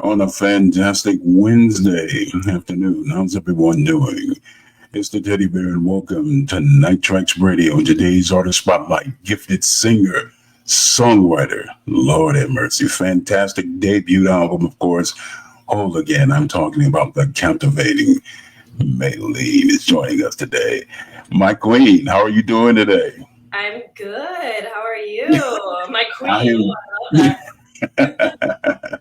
on a fantastic Wednesday afternoon. How's everyone doing? It's the Teddy Bear, and welcome to Night Traxx Radio. Today's artist spotlight, gifted singer, songwriter, Lord have mercy, fantastic debut album, of course. Whole again. I'm talking about the captivating Mae Deline is joining us today. McClain, how are you doing today? I'm good. How are you? My I queen. am I love that.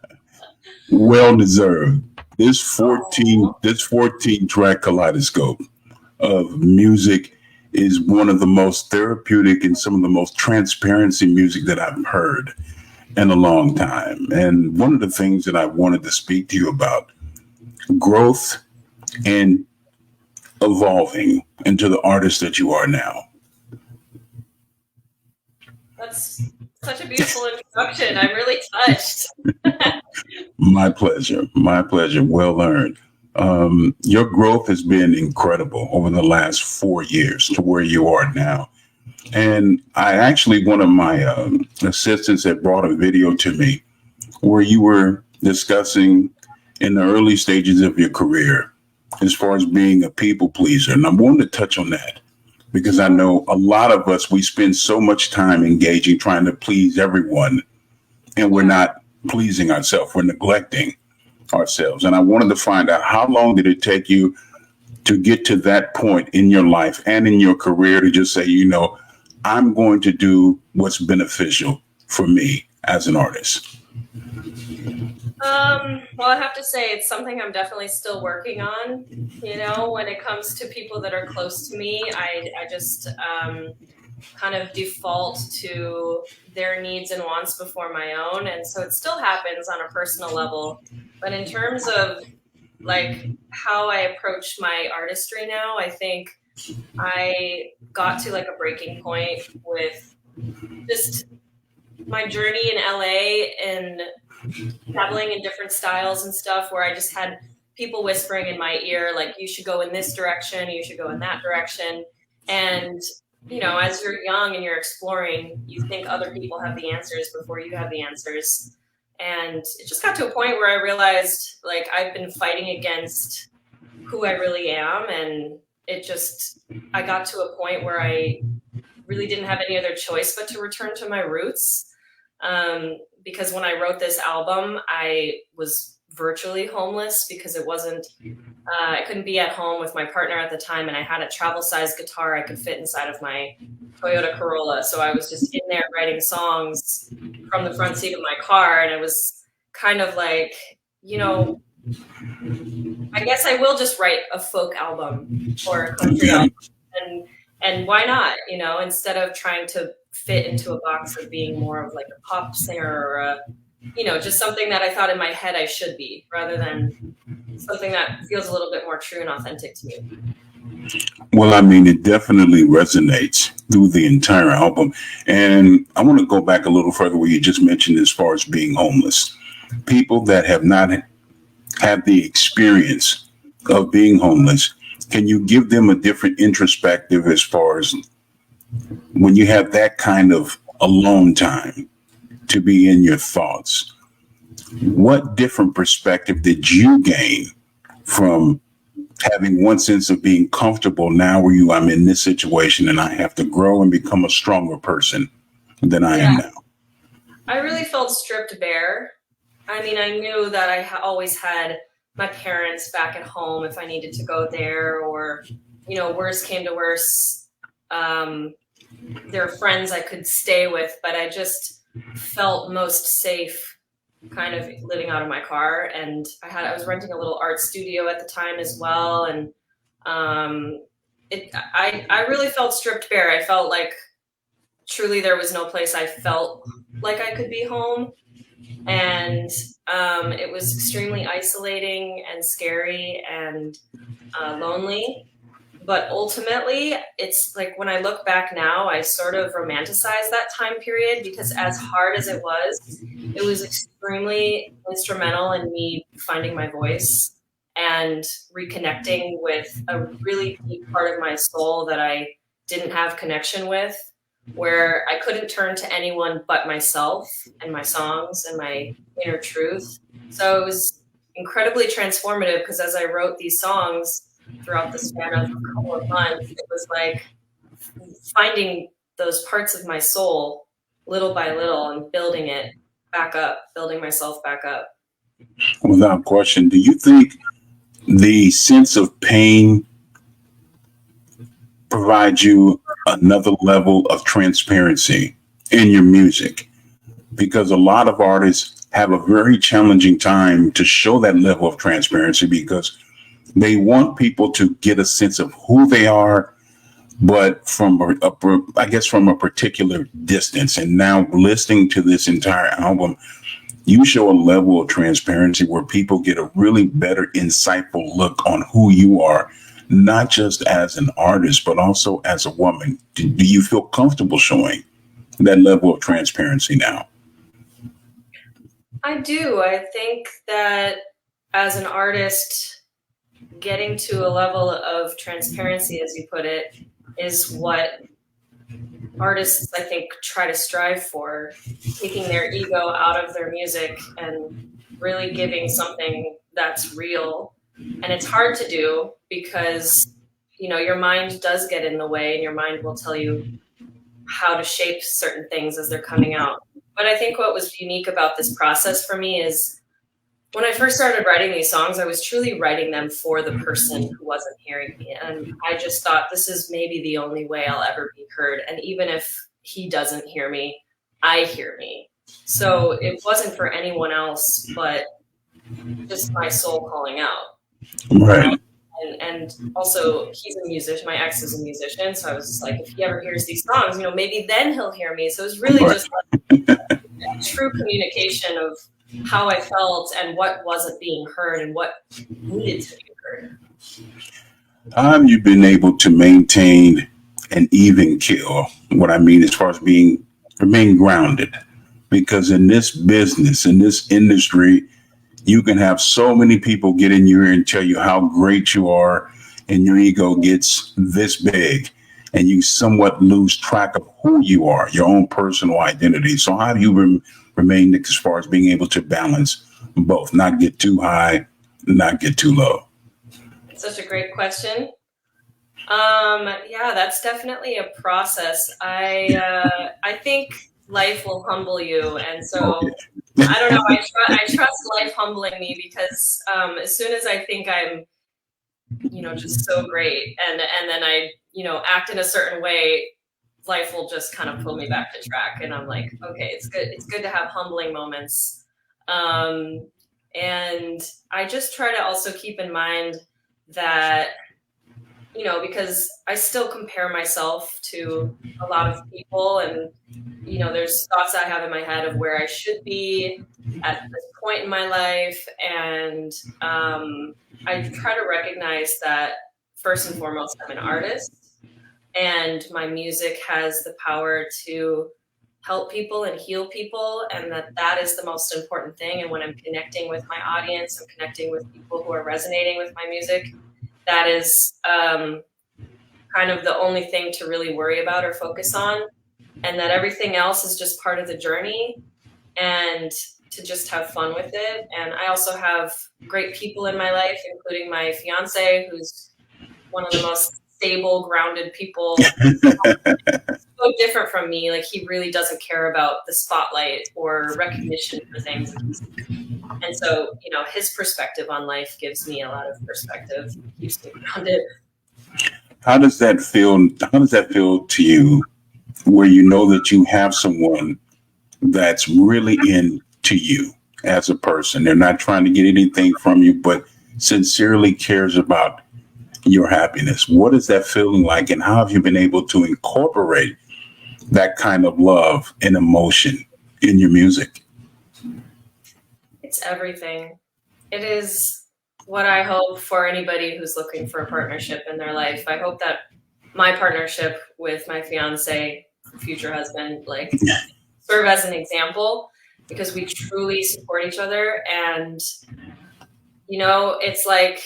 well deserved. This 14 Oh, this 14 track kaleidoscope of music is one of the most therapeutic and some of the most transparency music that I've heard in a long time. And one of the things that I wanted to speak to you about, growth and evolving into the artist that you are now. that's such a beautiful introduction. I'm really touched. My pleasure. My pleasure. Well earned. Your growth has been incredible over the last 4 years to where you are now. And I actually, one of my assistants had brought a video to me where you were discussing in the early stages of your career as far as being a people pleaser. And I wanted to touch on that because I know a lot of us, we spend so much time engaging, trying to please everyone, and we're not pleasing ourselves. We're neglecting ourselves. And I wanted to find out, how long did it take you to get to that point in your life and in your career to just say, I'm going to do what's beneficial for me as an artist? Well, I have to say it's something I'm definitely still working on. When it comes to people that are close to me, I just kind of default to their needs and wants before my own. And so it still happens on a personal level. But in terms of like how I approach my artistry now, I think I got to like a breaking point with just my journey in LA and dabbling in different styles and stuff, where I just had people whispering in my ear, like, you should go in this direction, you should go in that direction. And, as you're young and you're exploring, you think other people have the answers before you have the answers. And it just got to a point where I realized, like, I've been fighting against who I really am. And I got to a point where I really didn't have any other choice but to return to my roots. Because when I wrote this album, I was virtually homeless because I couldn't be at home with my partner at the time, and I had a travel size guitar I could fit inside of my Toyota Corolla. So I was just in there writing songs from the front seat of my car, and it was kind of like, I guess I will just write a folk album or a country Yeah. album, and why not? Instead of trying to fit into a box of being more of like a pop singer or just something that I thought in my head I should be, rather than something that feels a little bit more true and authentic to me. Well, I mean, it definitely resonates through the entire album. And I want to go back a little further where you just mentioned as far as being homeless. People that have not had the experience of being homeless, can you give them a different introspective as far as when you have that kind of alone time to be in your thoughts? What different perspective did you gain from having one sense of being comfortable now where I'm in this situation and I have to grow and become a stronger person than I am Yeah, now? I really felt stripped bare. I mean, I knew that I always had my parents back at home if I needed to go there, or, worst came to worst, there are friends I could stay with, but I just felt most safe kind of living out of my car. And I was renting a little art studio at the time as well. And I really felt stripped bare. I felt like truly there was no place I felt like I could be home. And it was extremely isolating and scary and lonely. But ultimately, it's like when I look back now, I sort of romanticize that time period, because as hard as it was extremely instrumental in me finding my voice and reconnecting with a really deep part of my soul that I didn't have connection with, where I couldn't turn to anyone but myself and my songs and my inner truth. So it was incredibly transformative because as I wrote these songs throughout the span of a couple of months, it was like finding those parts of my soul little by little and building it back up, building myself back up. Without question, do you think the sense of pain provides you another level of transparency in your music? Because a lot of artists have a very challenging time to show that level of transparency because they want people to get a sense of who they are, but from I guess from a particular distance. And now listening to this entire album, you show a level of transparency where people get a really better, insightful look on who you are, not just as an artist, but also as a woman. Do you feel comfortable showing that level of transparency now? I do. I think that as an artist, getting to a level of transparency, as you put it, is what artists, I think, try to strive for, taking their ego out of their music and really giving something that's real. And it's hard to do because, you know, your mind does get in the way and your mind will tell you how to shape certain things as they're coming out. But I think what was unique about this process for me is when I first started writing these songs, I was truly writing them for the person who wasn't hearing me. And I just thought this is maybe the only way I'll ever be heard. And even if he doesn't hear me, I hear me. So it wasn't for anyone else, but just my soul calling out. Right. And also he's a musician. My ex is a musician. So I was just like, if he ever hears these songs, you know, maybe then he'll hear me. So it was really just like a true communication of how I felt and what wasn't being heard and what needed to be heard. How have you been able to maintain an even keel? What I mean as far as remain grounded, because in this business, in this industry, you can have so many people get in your ear and tell you how great you are, and your ego gets this big, and you somewhat lose track of who you are, your own personal identity. So how have you remained as far as being able to balance both, not get too high, not get too low? Such a great question. Yeah, that's definitely a process. I think life will humble you, and so I don't know. I trust life humbling me because as soon as I think I'm, you know, just so great, and then I, you know, act in a certain way, life will just kind of pull me back to track, and I'm like, okay, it's good. It's good to have humbling moments, and I just try to also keep in mind that, you know, because I still compare myself to a lot of people, and you know, there's thoughts I have in my head of where I should be at this point in my life, and I try to recognize that first and foremost, I'm an artist, and my music has the power to help people and heal people, and that is the most important thing. And when I'm connecting with my audience, I'm connecting with people who are resonating with my music. That is kind of the only thing to really worry about or focus on, and that everything else is just part of the journey, and to just have fun with it. And I also have great people in my life, including my fiance, who's one of the most stable, grounded people. So different from me. Like, he really doesn't care about the spotlight or recognition for things. And so, you know, his perspective on life gives me a lot of perspective, keeps me grounded. How does that feel? How does that feel to you, where you know that you have someone that's really into you as a person? They're not trying to get anything from you, but sincerely cares about your happiness. What is that feeling like, and how have you been able to incorporate that kind of love and emotion in your music? It's everything. It is what I hope for anybody who's looking for a partnership in their life. I hope that my partnership with my fiance, future husband, like, serve as an example, because we truly support each other. And, you know, it's like,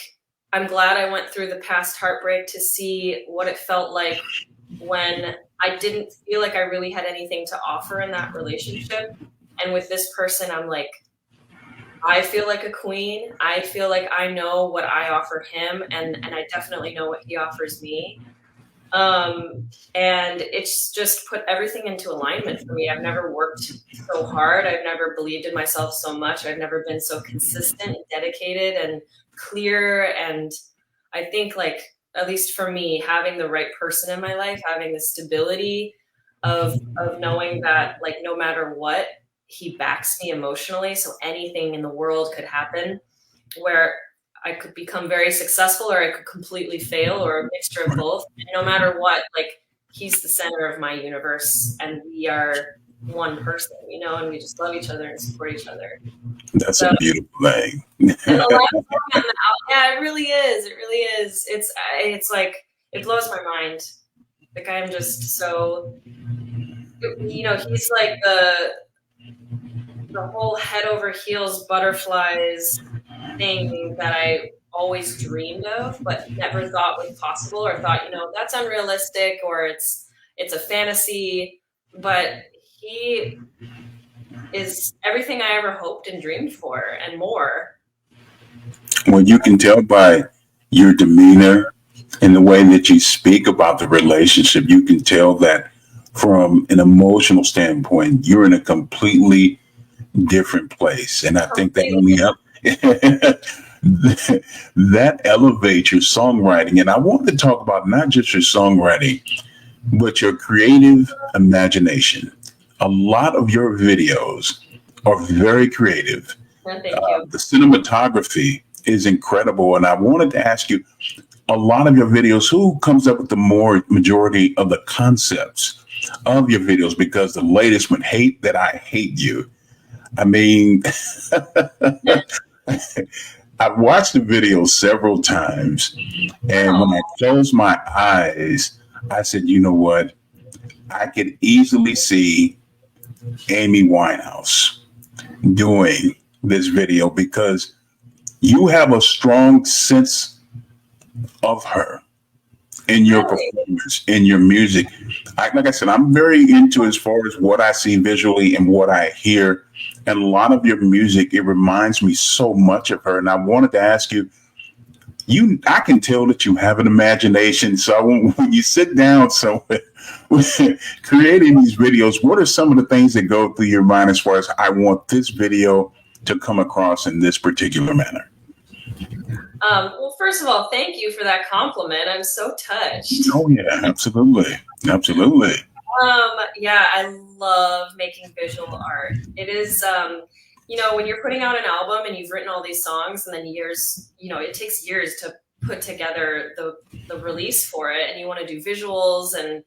I'm glad I went through the past heartbreak to see what it felt like when I didn't feel like I really had anything to offer in that relationship. And with this person, I'm like, I feel like a queen. I feel like I know what I offer him, and I definitely know what he offers me. And it's just put everything into alignment for me. I've never worked so hard. I've never believed in myself so much. I've never been so consistent and dedicated and clear. And I think, like, at least for me, having the right person in my life, having the stability of knowing that, like, no matter what, he backs me emotionally. So anything in the world could happen where I could become very successful or I could completely fail or a mixture of both. And no matter what, like, he's the center of my universe and we are one person, you know, and we just love each other and support each other. That's so, a beautiful thing. And the last song on the album, yeah, it really is. It really is. It's like, it blows my mind. Like, I'm just so, you know, he's like the whole head over heels butterflies thing that I always dreamed of, but never thought was possible, or thought, you know, that's unrealistic, or it's a fantasy. But he is everything I ever hoped and dreamed for, and more. Well, you can tell by your demeanor and the way that you speak about the relationship, you can tell that from an emotional standpoint, you're in a completely different place. And I think that only that elevates your songwriting. And I want to talk about not just your songwriting, but your creative imagination. A lot of your videos are very creative. Thank you. The cinematography is incredible. And I wanted to ask you, a lot of your videos, who comes up with the majority of the concepts of your videos? Because the latest one, Hate That I Hate You. I mean, I've watched the video several times, and when I closed my eyes, I said, you know what? I could easily see Amy Winehouse doing this video because you have a strong sense of her in your performance, in your music. Like I said, I'm very into as far as what I see visually and what I hear. And a lot of your music, it reminds me so much of her. And I wanted to ask you, I can tell that you have an imagination. So when you sit down somewhere creating these videos, what are some of the things that go through your mind as far as I want this video to come across in this particular manner? Well, first of all, thank you for that compliment. I'm so touched. Oh, yeah, absolutely. Absolutely. Yeah, I love making visual art. It is, you know, when you're putting out an album and you've written all these songs and then years, you know, it takes years to put together the release for it, and you want to do visuals, and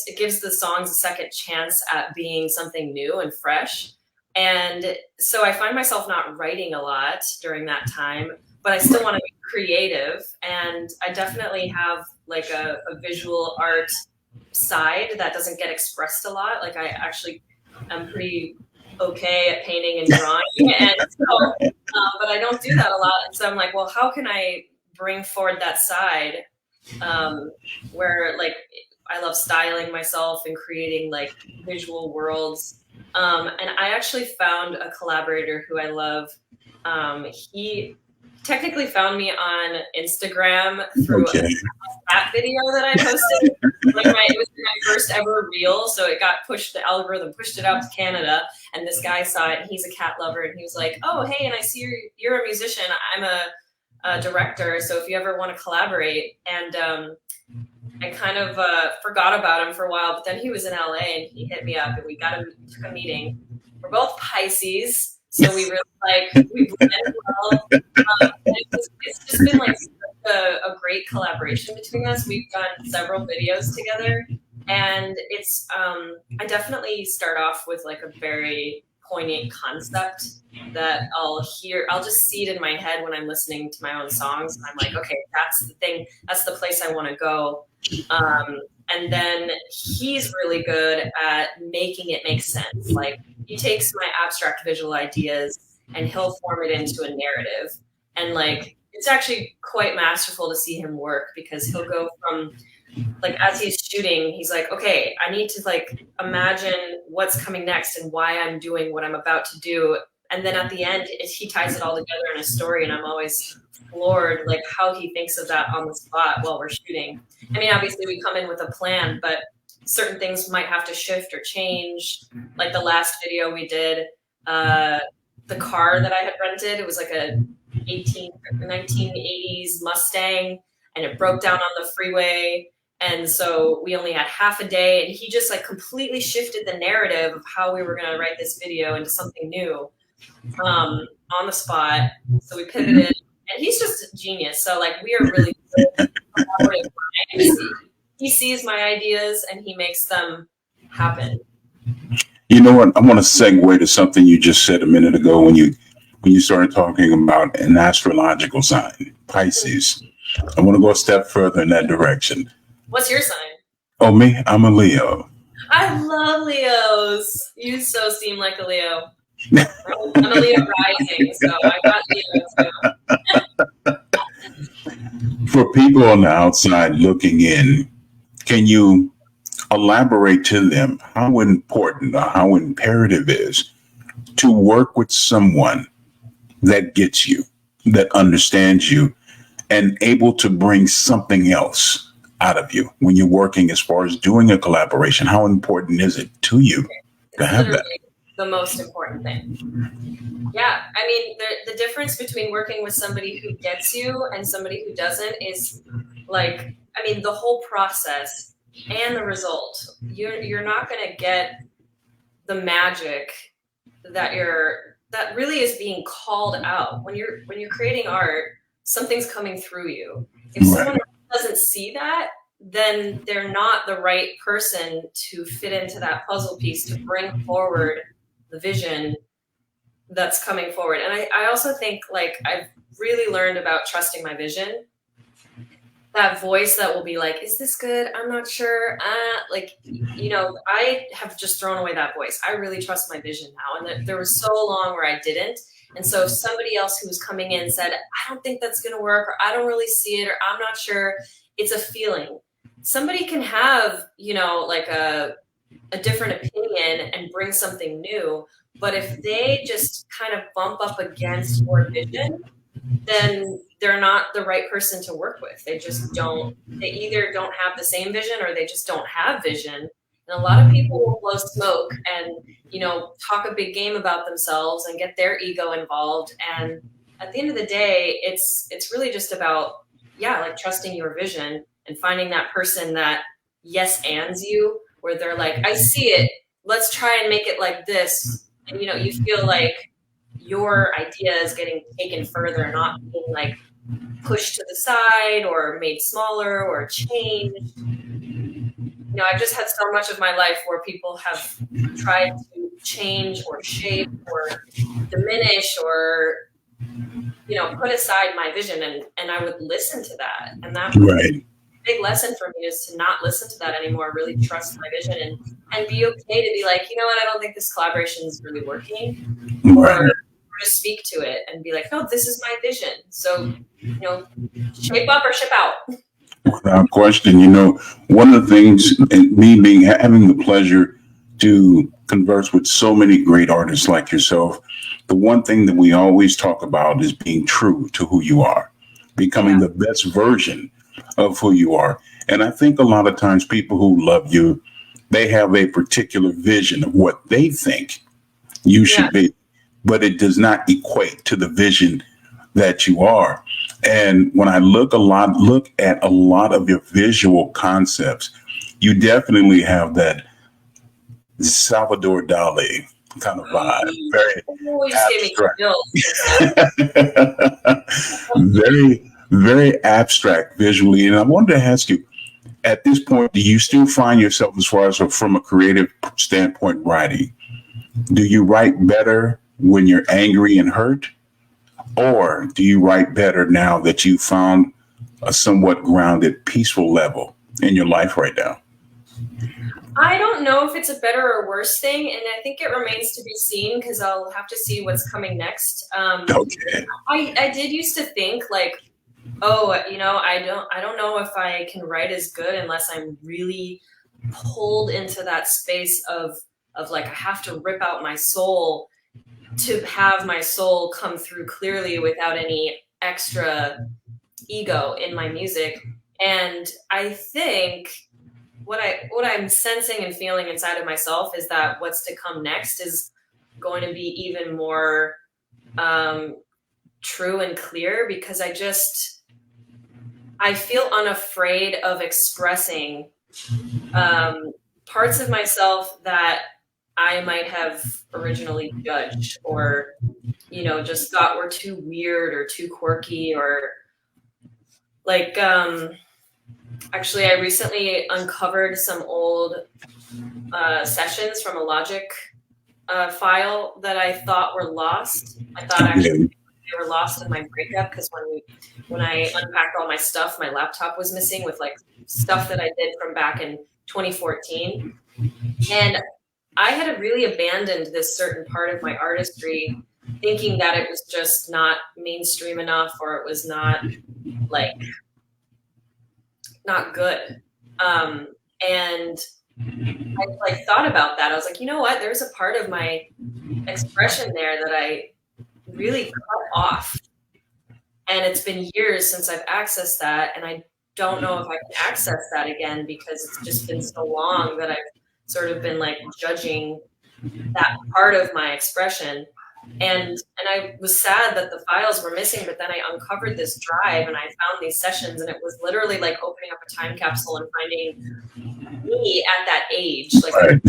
it gives the songs a second chance at being something new and fresh. And so I find myself not writing a lot during that time, but I still want to be creative. And I definitely have like a visual art side that doesn't get expressed a lot. Like, I actually am pretty okay at painting and drawing, and so, but I don't do that a lot. And so I'm like, well, how can I bring forward that side where, like, I love styling myself and creating like visual worlds. And I actually found a collaborator who I love. He technically found me on Instagram through that video that I posted. Like, it was my first ever reel, so it got pushed. The algorithm pushed it out to Canada, and this guy saw it. And he's a cat lover, and he was like, "Oh, hey, and I see you're a musician. I'm a director, so if you ever want to collaborate." And I kind of forgot about him for a while, but then he was in LA and he hit me up, and we took a meeting. We're both Pisces, so we really we blend well. It's just been like a great collaboration between us. We've done several videos together, and it's I definitely start off with like a very poignant concept that I'll just see it in my head when I'm listening to my own songs, and I'm like, okay, that's the thing, that's the place I want to go. And then he's really good at making it make sense. Like, he takes my abstract visual ideas and he'll form it into a narrative. And like, it's actually quite masterful to see him work, because he'll go from, like, as he's shooting, he's like, okay, I need to like imagine what's coming next and why I'm doing what I'm about to do. And then at the end, he ties it all together in a story, and I'm always floored, like, how he thinks of that on the spot while we're shooting. I mean, obviously we come in with a plan, but certain things might have to shift or change. Like the last video we did, the car that I had rented, it was like a 1980s Mustang, and it broke down on the freeway. And so we only had half a day, and he just like completely shifted the narrative of how we were going to write this video into something new on the spot. So we pivoted, and he's just a genius. So like we are really good collaborative. He sees my ideas and he makes them happen. You know what? I want to segue to something you just said a minute ago when you started talking about an astrological sign, Pisces. I want to go a step further in that direction. What's your sign? Oh, me? I'm a Leo. I love Leos. You so seem like a Leo. I'm a Leo rising, so I got Leo too. For people on the outside looking in, can you elaborate to them how important or how imperative it is to work with someone that gets you, that understands you, and able to bring something else out of you when you're working as far as doing a collaboration? How important is it to you to have that? The most important thing. Yeah, I mean, the difference between working with somebody who gets you and somebody who doesn't is like, I mean, the whole process and the result. You're not going to get the magic that really is being called out when you're creating art. Something's coming through you. If someone doesn't see that, then they're not the right person to fit into that puzzle piece to bring forward the vision that's coming forward. And I also think, like, I've really learned about trusting my vision. That voice that will be like, is this good? I'm not sure. Like, you know, I have just thrown away that voice. I really trust my vision now. And there was so long where I didn't. And so if somebody else who was coming in said, I don't think that's going to work, or I don't really see it, or I'm not sure, it's a feeling. Somebody can have, you know, like a different opinion and bring something new. But if they just kind of bump up against your vision, then they're not the right person to work with. They just don't, they either don't have the same vision or they just don't have vision. And a lot of people will blow smoke and, you know, talk a big game about themselves and get their ego involved. And at the end of the day, it's really just about, like trusting your vision and finding that person that yes ands you, where they're like, I see it, let's try and make it like this. And, you know, you feel like your idea is getting taken further, not being like pushed to the side or made smaller or changed. You know, I've just had so much of my life where people have tried to change or shape or diminish or, you know, put aside my vision, and I would listen to that. And that was big lesson for me, is to not listen to that anymore, really trust my vision and be okay to be like, you know what, I don't think this collaboration is really working. Or just speak to it and be like, no, this is my vision. So, you know, shape up or ship out. Without question. You know, one of the things, and me having the pleasure to converse with so many great artists like yourself, the one thing that we always talk about is being true to who you are, becoming the best version of who you are. And I think a lot of times people who love you, they have a particular vision of what they think you should be, but it does not equate to the vision that you are. And when I look at a lot of your visual concepts, you definitely have that Salvador Dali kind of vibe. Very very abstract visually. And I wanted to ask you, at this point, do you still find yourself, as far as from a creative standpoint, writing? Do you write better when you're angry and hurt? Or do you write better now that you found a somewhat grounded, peaceful level in your life right now? I don't know if it's a better or worse thing, and I think it remains to be seen, because I'll have to see what's coming next. I did used to think like, oh, you know, I don't know if I can write as good unless I'm really pulled into that space of like, I have to rip out my soul. to have my soul come through clearly without any extra ego in my music. And I think what I'm sensing and feeling inside of myself is that what's to come next is going to be even more true and clear, because I feel unafraid of expressing parts of myself that I might have originally judged, or just thought were too weird or too quirky, or like actually I recently uncovered some old sessions from a Logic file that I thought were lost. I thought actually they were lost in my breakup, because when I unpacked all my stuff, my laptop was missing with like stuff that I did from back in 2014. And I had really abandoned this certain part of my artistry, thinking that it was just not mainstream enough, or it was not good. And I thought about that. I was like, you know what? There's a part of my expression there that I really cut off. And it's been years since I've accessed that. And I don't know if I can access that again, because it's just been so long that I've sort of been like judging that part of my expression. And I was sad that the files were missing, but then I uncovered this drive and I found these sessions, and it was literally like opening up a time capsule and finding me at that age. Like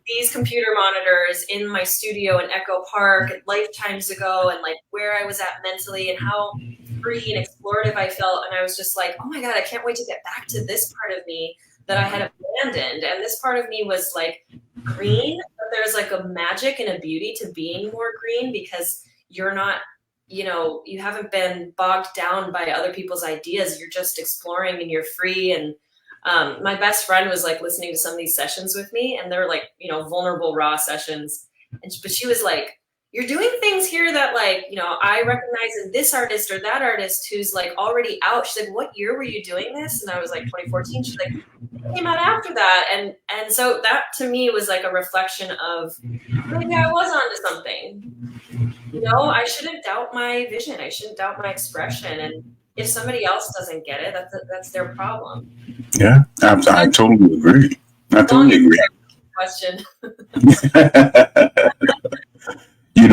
these computer monitors in my studio in Echo Park lifetimes ago, and like where I was at mentally and how free and explorative I felt. And I was just like, oh my God, I can't wait to get back to this part of me that I had abandoned. And this part of me was like green, but there's like a magic and a beauty to being more green, because you're not, you haven't been bogged down by other people's ideas. You're just exploring and you're free. And my best friend was like listening to some of these sessions with me, and they're like, vulnerable, raw sessions. But she was like, you're doing things here that like, I recognize in this artist or that artist who's like already out. She's like, what year were you doing this? And I was like, 2014. She's like, it came out after that. And so that to me was like a reflection of maybe I was onto something. I shouldn't doubt my vision. I shouldn't doubt my expression. And if somebody else doesn't get it, that's their problem. Yeah, I totally agree. I totally agree. Question.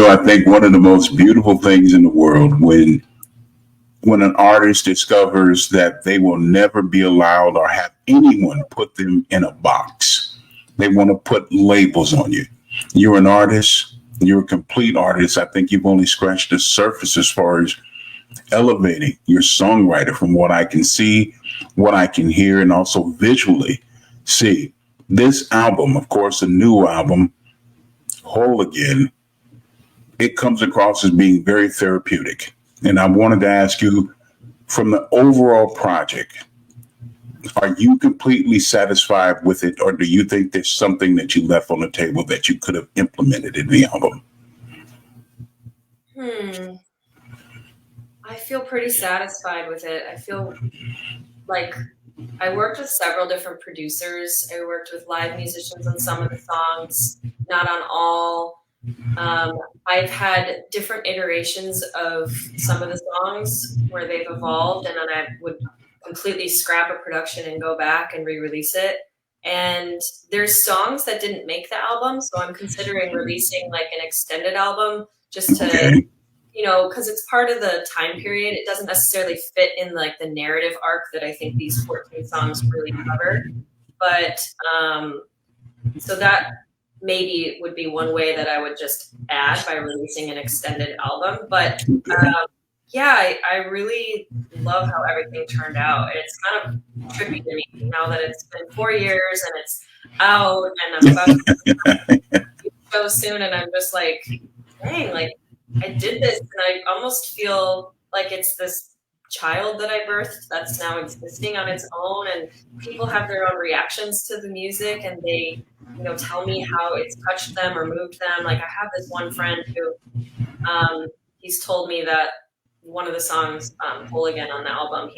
I think one of the most beautiful things in the world when an artist discovers that they will never be allowed or have anyone put them in a box. They want to put labels on you. You're an artist. You're a complete artist. I think you've only scratched the surface as far as elevating your songwriter from what I can see, what I can hear, and also visually see. This album, of course, a new album, Whole Again, it comes across as being very therapeutic. And I wanted to ask you, from the overall project, are you completely satisfied with it, or do you think there's something that you left on the table that you could have implemented in the album? I feel pretty satisfied with it. I feel like I worked with several different producers. I worked with live musicians on some of the songs, not on all. I've had different iterations of some of the songs where they've evolved, and then I would completely scrap a production and go back and re-release it. And there's songs that didn't make the album, so I'm considering releasing like an extended album just to, because it's part of the time period. It doesn't necessarily fit in like the narrative arc that I think these 14 songs really cover. But so that maybe would be one way that I would just add by releasing an extended album. But I really love how everything turned out. It's kind of trippy to me now that it's been 4 years and it's out, and I'm about to go soon, and I'm just like, dang, like I did this, and I almost feel like it's this child that I birthed that's now existing on its own, and people have their own reactions to the music, and they tell me how it's touched them or moved them. Like I have this one friend who he's told me that one of the songs, Hooligan on the album,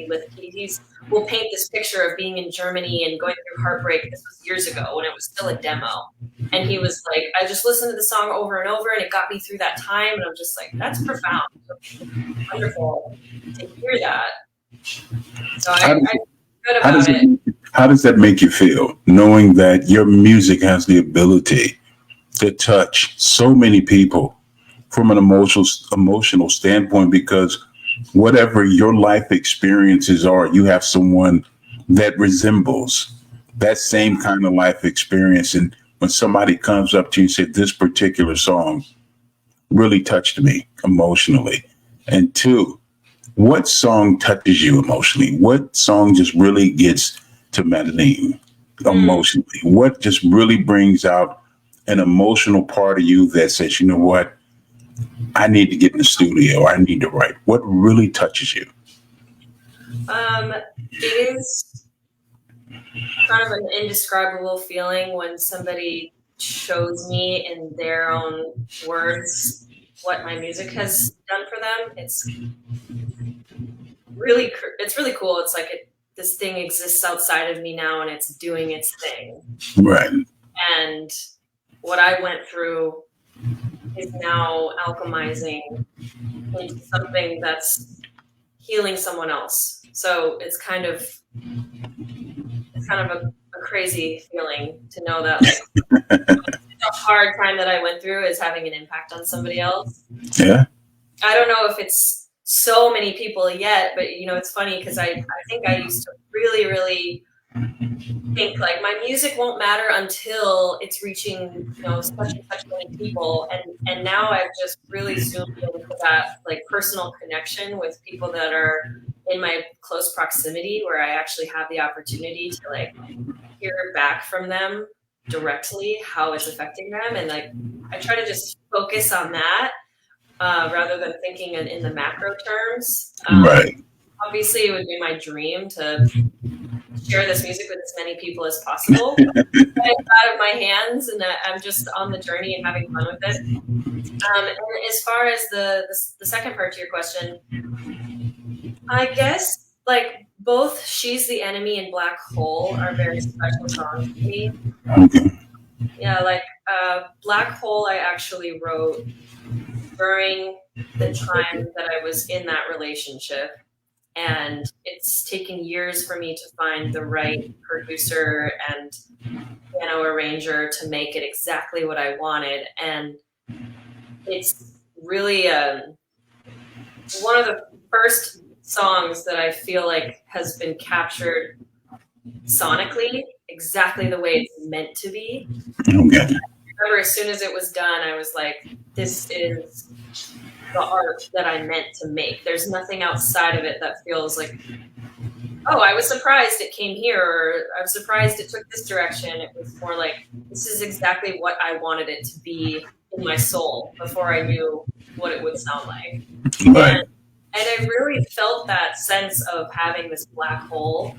will paint this picture of being in Germany and going through heartbreak. This was years ago when it was still a demo. And he was like, I just listened to the song over and over and it got me through that time. And I'm just like, that's profound. Wonderful to hear that. So I'm good about it. How does that make you feel, knowing that your music has the ability to touch so many people from an emotional standpoint? Because whatever your life experiences are, you have someone that resembles that same kind of life experience. And when somebody comes up to you and says, this particular song really touched me emotionally. And two, what song touches you emotionally? What song just really gets to Mae Deline emotionally? What just really brings out an emotional part of you that says, you know what, I need to get in the studio, or I need to write? What really touches you? It is kind of an indescribable feeling when somebody shows me in their own words what my music has done for them. It's really cool. It's like this thing exists outside of me now, and it's doing its thing. Right. And what I went through is now alchemizing into something that's healing someone else. So it's kind of a crazy feeling to know that like, a hard time that I went through is having an impact on somebody else. Yeah. I don't know if it's so many people yet, but you know, it's funny because I think I used to really think like my music won't matter until it's reaching, you know, such and such many people. And now I've just really zoomed into that like personal connection with people that are in my close proximity, where I actually have the opportunity to like hear back from them directly how it's affecting them. And like I try to just focus on that rather than thinking in the macro terms. Right. Obviously, it would be my dream to share this music with as many people as possible. But it's out of my hands, and I'm just on the journey and having fun with it. And as far as the second part to your question, I guess like both "She's the Enemy" and "Black Hole" are very special songs to me. Okay. Yeah, like "Black Hole" I actually wrote during the time that I was in that relationship. And it's taken years for me to find the right producer and piano arranger to make it exactly what I wanted. And it's really one of the first songs that I feel like has been captured sonically exactly the way it's meant to be. Okay. I remember as soon as it was done, I was like, this is the art that I meant to make. There's nothing outside of it that feels like, oh, I was surprised it came here, or I was surprised it took this direction. It was more like, this is exactly what I wanted it to be in my soul before I knew what it would sound like. Right. And I really felt that sense of having this black hole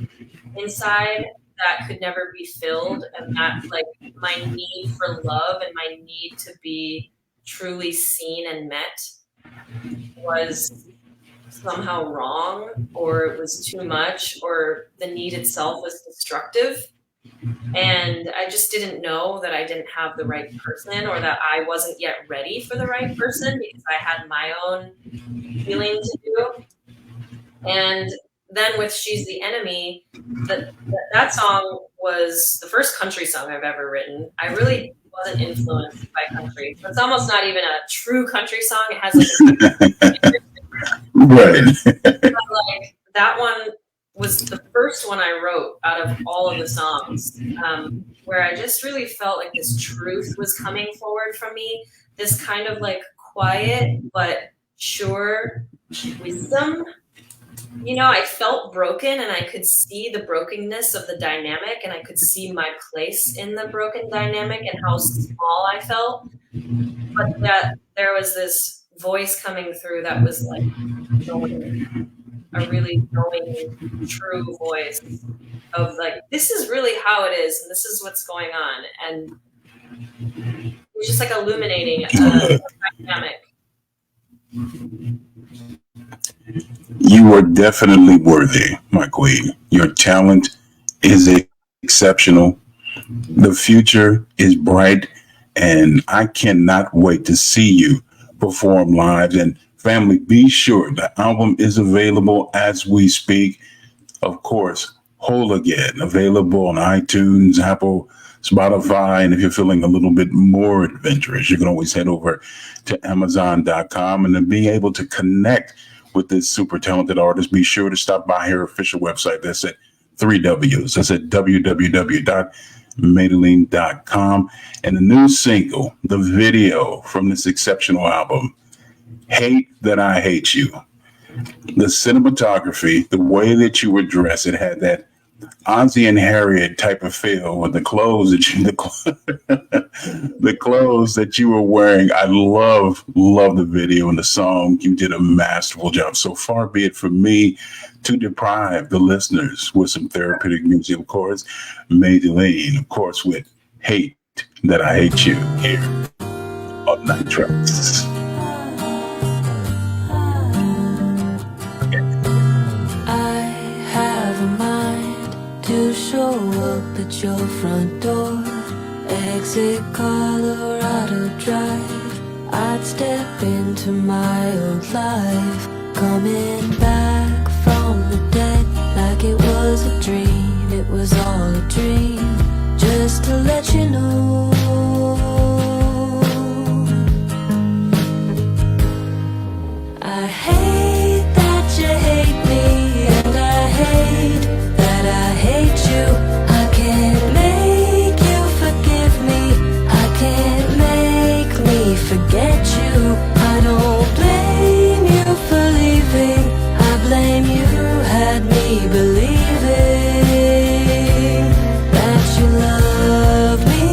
inside that could never be filled, and that like my need for love and my need to be truly seen and met was somehow wrong, or it was too much, or the need itself was destructive. And I just didn't know that I didn't have the right person, or that I wasn't yet ready for the right person, because I had my own healing to do. And then with "She's the Enemy," that song was the first country song I've ever written. I really wasn't influenced by country. It's almost not even a true country song. It has like Right. but like that one was the first one I wrote out of all of the songs, where I just really felt like this truth was coming forward from me, this kind of like quiet but sure wisdom. You know, I felt broken, and I could see the brokenness of the dynamic, and I could see my place in the broken dynamic and how small I felt. But that there was this voice coming through that was like knowing, a really knowing, true voice of like, this is really how it is, and this is what's going on. And it was just like illuminating a dynamic. You are definitely worthy, my queen. Your talent is exceptional. The future is bright, and I cannot wait to see you perform live. And family, be sure the album is available as we speak. Of course, Whole Again, available on iTunes, Apple, Spotify. And if you're feeling a little bit more adventurous, you can always head over to Amazon.com. And then being able to connect with this super talented artist, be sure to stop by her official website. That's at three W's. That's at www.maedeline.com. And the new single, the video from this exceptional album, Hate That I Hate You. The cinematography, the way that you were dressed, it had that Ozzy and Harriet type of feel with the clothes that you, the clothes that you were wearing. I love the video and the song. You did a masterful job. So far be it from me to deprive the listeners with some therapeutic music. Of course, Mae Deline, of course, with Hate That I Hate You here on Night Traxx. To show up at your front door, exit Colorado Drive. I'd step into my old life, coming back from the dead like it was a dream. It was all a dream, just to let you know. I hate that you hate me, and I hate that I hate you. I can't make you forgive me. I can't make me forget you. I don't blame you for leaving. I blame you had me believing that you love me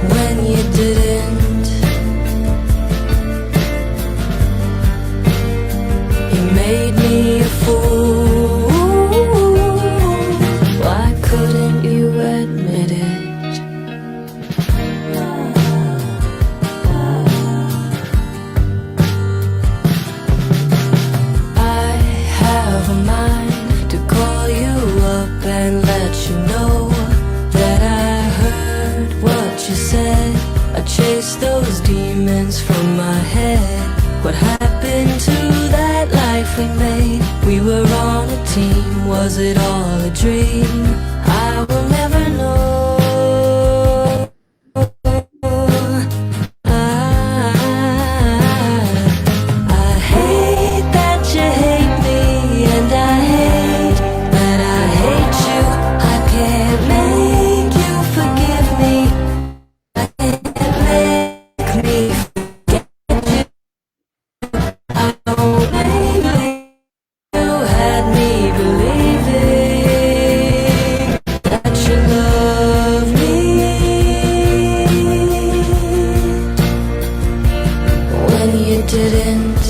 when you didn't. Made me a fool. Why couldn't you admit it? I have a mind to call you up and let you know that I heard what you said. I chased those demons from my head. What happened to that life we made? We were on a team, was it all a dream? I will never know. I hate that you hate me, and I hate that I hate you. I can't make you forgive me. I can't make me forget you. I don't blame you had me believing that you love me when you didn't.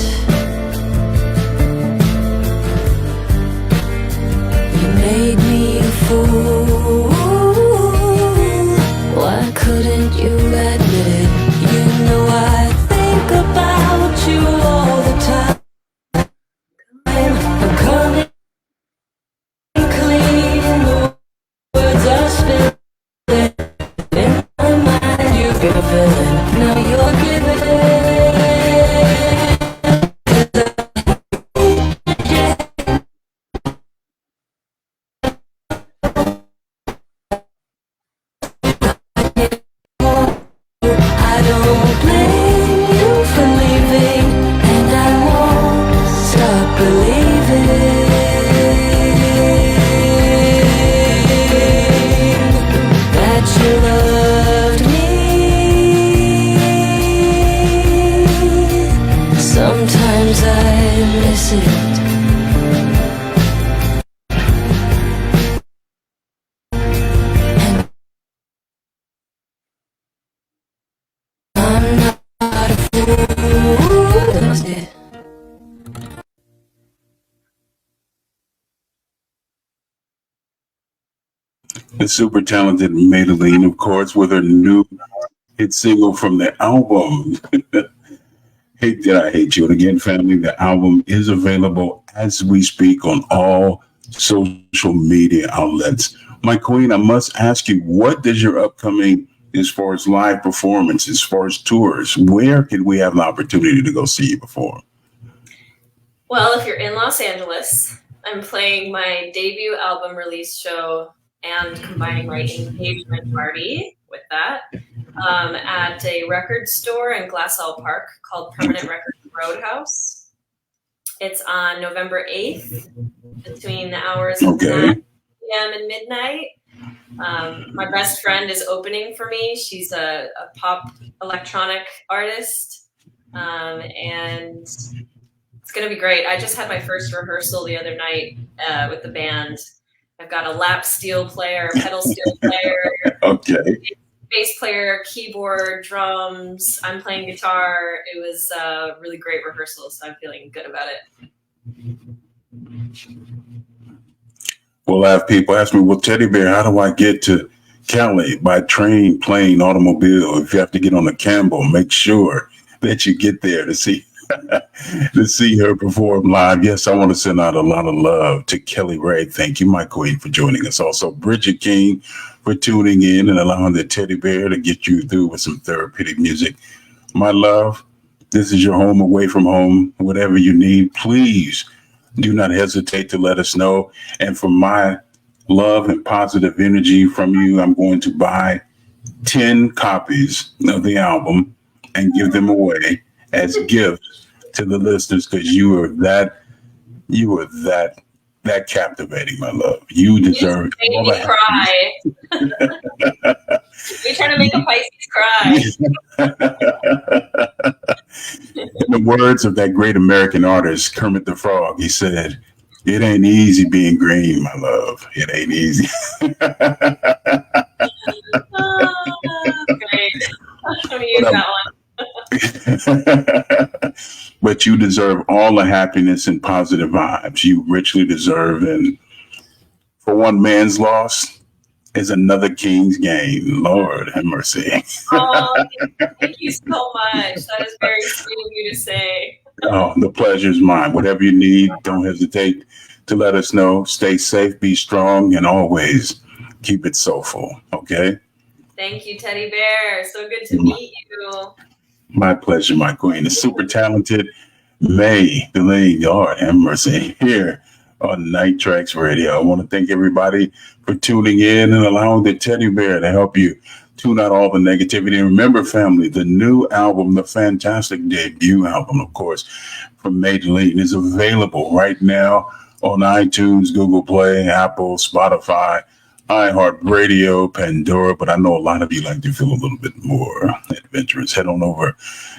You made me a fool. Why couldn't you admit it? You know I think about you all the time. I'm coming clean. The words are spilling in my mind. You've been a villain, now you're giving. I don't blame you for leaving, and I won't stop believing that you loved me. Sometimes I miss it. I'm not a fool. That's it. The super talented Mae Deline, of course, with her new hit single from the album. Hate Did I Hate You? And again, family, the album is available as we speak on all social media outlets. My queen, I must ask you, what does your upcoming, as far as live performance, as far as tours, where can we have the opportunity to go see you perform? Well, if you're in Los Angeles, I'm playing my debut album release show and combining my engagement party with that at a record store in Glassell Park called Permanent Records Roadhouse. It's on November 8th between the hours of 9 p.m. and midnight. My best friend is opening for me. She's a pop electronic artist, and it's going to be great. I just had my first rehearsal the other night with the band. I've got a lap steel player, pedal steel player, bass player, keyboard, drums. I'm playing guitar. It was a really great rehearsal, so I'm feeling good about it. We'll have people ask me, well, Teddy Bear, how do I get to Cali by train, plane, automobile? If you have to get on the Campbell, make sure that you get there to see her perform live. Yes, I want to send out a lot of love to Kelly Ray. Thank you, my queen, for joining us. Also, Bridget King for tuning in and allowing the Teddy Bear to get you through with some therapeutic music. My love, this is your home away from home. Whatever you need, please do not hesitate to let us know. And for my love and positive energy from you, I'm going to buy 10 copies of the album and give them away as gifts to the listeners, because you are that captivating, my love. You deserve all the cry. You're trying to make a Pisces cry. In the words of that great American artist, Kermit the Frog, he said, "It ain't easy being green, my love. It ain't easy." Great. I'm going to use that one. But you deserve all the happiness and positive vibes you richly deserve. And for one man's loss is another king's gain. Lord have mercy. Oh, thank you so much. That is very sweet of you to say. Oh, the pleasure is mine. Whatever you need, don't hesitate to let us know. Stay safe, be strong, and always keep it soulful. Okay? Thank you, Teddy Bear. So good to meet you. My pleasure, my queen. The super talented Mae Deline, Lord have mercy, here on Night Traxx Radio. I want to thank everybody for tuning in and allowing the Teddy Bear to help you tune out all the negativity. And remember, family, the new album, the fantastic debut album, of course, from Mae Deline is available right now on iTunes, Google Play, Apple, Spotify, iHeartRadio, Pandora, but I know a lot of you like to feel a little bit more adventurous. Head on over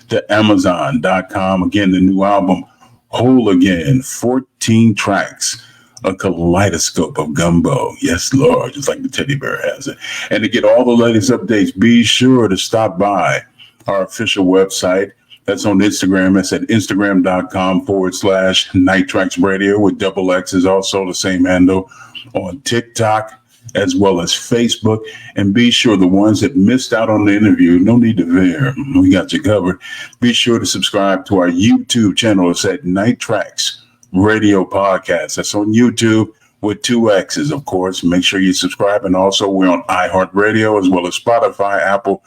to Amazon.com. Again, the new album, Whole Again, 14 tracks, a kaleidoscope of gumbo. Yes, Lord, just like the Teddy Bear has it. And to get all the latest updates, be sure to stop by our official website. That's on Instagram. That's at Instagram.com/Night Traxx Radio with double X is also the same handle on TikTok, as well as Facebook. And be sure the ones that missed out on the interview, no need to veer. We got you covered. Be sure to subscribe to our YouTube channel. It's at Night Traxx Radio Podcast. That's on YouTube with 2 X's, of course. Make sure you subscribe. And also we're on iHeartRadio as well as Spotify, Apple.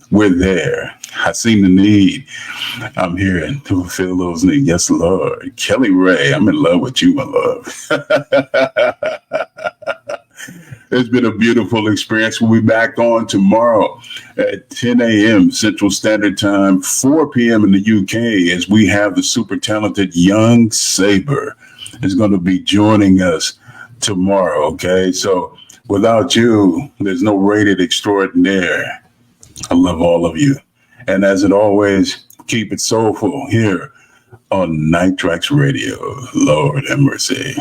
We're there. I seen the need. I'm here to fulfill those needs. Yes, Lord. Kelly Ray, I'm in love with you, my love. It's been a beautiful experience. We'll be back on tomorrow at 10 a.m. Central Standard Time, 4 p.m. in the UK, as we have the super talented Young Saber is going to be joining us tomorrow. Okay, so without you, there's no Rated Extraordinaire. I love all of you. And as it always, keep it soulful here on Night Traxx Radio. Lord have mercy.